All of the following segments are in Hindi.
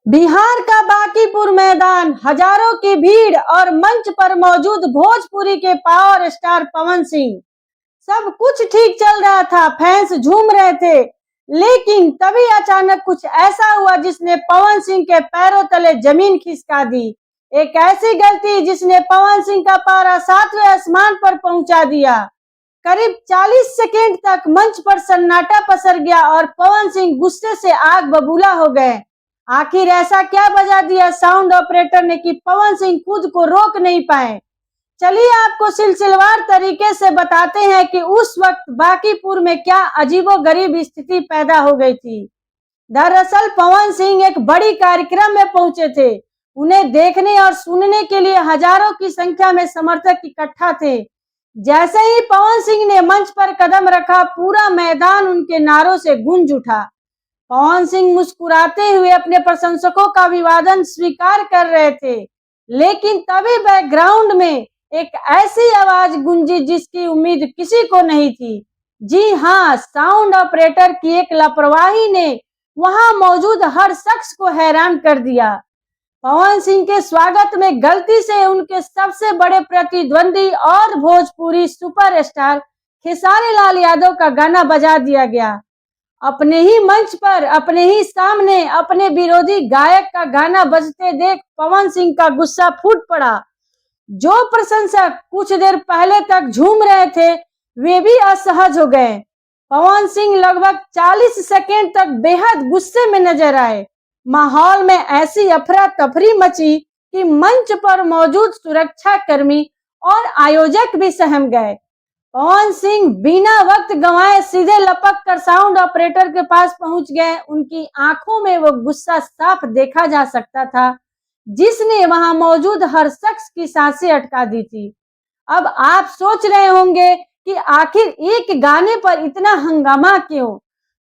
बिहार का बांकीपुर मैदान, हजारों की भीड़ और मंच पर मौजूद भोजपुरी के पावर स्टार पवन सिंह। सब कुछ ठीक चल रहा था, फैंस झूम रहे थे, लेकिन तभी अचानक कुछ ऐसा हुआ जिसने पवन सिंह के पैरों तले जमीन खिसका दी। एक ऐसी गलती जिसने पवन सिंह का पारा 7वें आसमान पर पहुंचा दिया। करीब 40 सेकेंड तक मंच पर सन्नाटा पसर गया और पवन सिंह गुस्से से आग बबूला हो गए। आखिर ऐसा क्या बजा दिया साउंड ऑपरेटर ने कि पवन सिंह खुद को रोक नहीं पाए। चलिए आपको सिलसिलेवार तरीके से बताते हैं कि उस वक्त बांकीपुर में क्या अजीबोगरीब स्थिति पैदा हो गई थी। दरअसल पवन सिंह एक बड़ी कार्यक्रम में पहुंचे थे। उन्हें देखने और सुनने के लिए हजारों की संख्या में समर्थक इकट्ठा थे। जैसे ही पवन सिंह ने मंच पर कदम रखा, पूरा मैदान उनके नारों से गूंज उठा। पवन सिंह मुस्कुराते हुए अपने प्रशंसकों का अभिवादन स्वीकार कर रहे थे, लेकिन तभी बैकग्राउंड में एक ऐसी आवाज गूंजी जिसकी उम्मीद किसी को नहीं थी। जी हाँ, साउंड ऑपरेटर की एक लापरवाही ने वहां मौजूद हर शख्स को हैरान कर दिया। पवन सिंह के स्वागत में गलती से उनके सबसे बड़े प्रतिद्वंदी और भोजपुरी सुपरस्टार खेसारी लाल यादव का गाना बजा दिया गया। अपने ही मंच पर, अपने ही सामने अपने विरोधी गायक का गाना बजते देख पवन सिंह का गुस्सा फूट पड़ा। जो प्रशंसक कुछ देर पहले तक झूम रहे थे, वे भी असहज हो गए। पवन सिंह लगभग 40 सेकेंड तक बेहद गुस्से में नजर आए। माहौल में ऐसी अफरा तफरी मची कि मंच पर मौजूद सुरक्षा कर्मी और आयोजक भी सहम गए। पवन सिंह बिना वक्त गंवाए सीधे लपक कर साउंड ऑपरेटर के पास पहुंच गए। उनकी आंखों में वो गुस्सा साफ देखा जा सकता था, जिसने वहां मौजूद हर शख्स की सांसें अटका दी थी। अब आप सोच रहे होंगे कि आखिर एक गाने पर इतना हंगामा क्यों?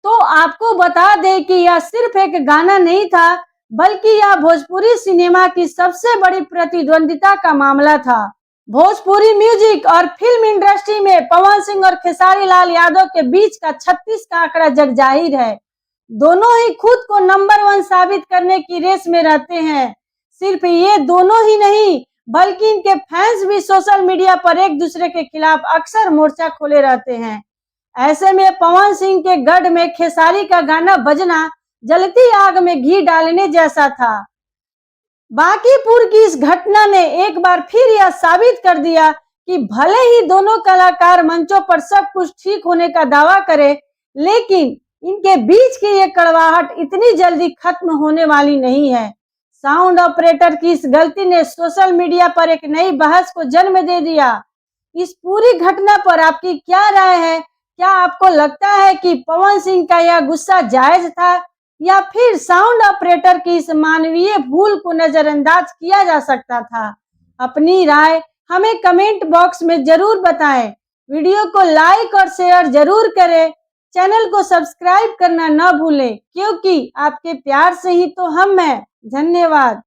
तो आपको बता दें कि यह सिर्फ एक गाना नहीं था, बल्कि यह भोजपुरी सिनेमा की सबसे बड़ी प्रतिद्वंदिता का मामला था। भोजपुरी म्यूजिक और फिल्म इंडस्ट्री में पवन सिंह और खेसारी लाल यादव के बीच का 36 का आंकड़ा जग जाहिर है। दोनों ही खुद को नंबर 1 साबित करने की रेस में रहते हैं। सिर्फ ये दोनों ही नहीं, बल्कि इनके फैंस भी सोशल मीडिया पर एक दूसरे के खिलाफ अक्सर मोर्चा खोले रहते हैं। ऐसे में पवन सिंह के गढ़ में खेसारी का गाना बजना जलती आग में घी डालने जैसा था। बांकीपुर की इस घटना ने एक बार फिर यह साबित कर दिया कि भले ही दोनों कलाकार मंचों पर सब कुछ ठीक होने का दावा करें, लेकिन इनके बीच की ये कड़वाहट इतनी जल्दी खत्म होने वाली नहीं है। साउंड ऑपरेटर की इस गलती ने सोशल मीडिया पर एक नई बहस को जन्म दे दिया। इस पूरी घटना पर आपकी क्या राय है? क्या आपको लगता है कि पवन सिंह का यह गुस्सा जायज था, या फिर साउंड ऑपरेटर की इस मानवीय भूल को नजरअंदाज किया जा सकता था? अपनी राय हमें कमेंट बॉक्स में जरूर बताएं। वीडियो को लाइक और शेयर जरूर करें। चैनल को सब्सक्राइब करना न भूलें, क्योंकि आपके प्यार से ही तो हम हैं। धन्यवाद।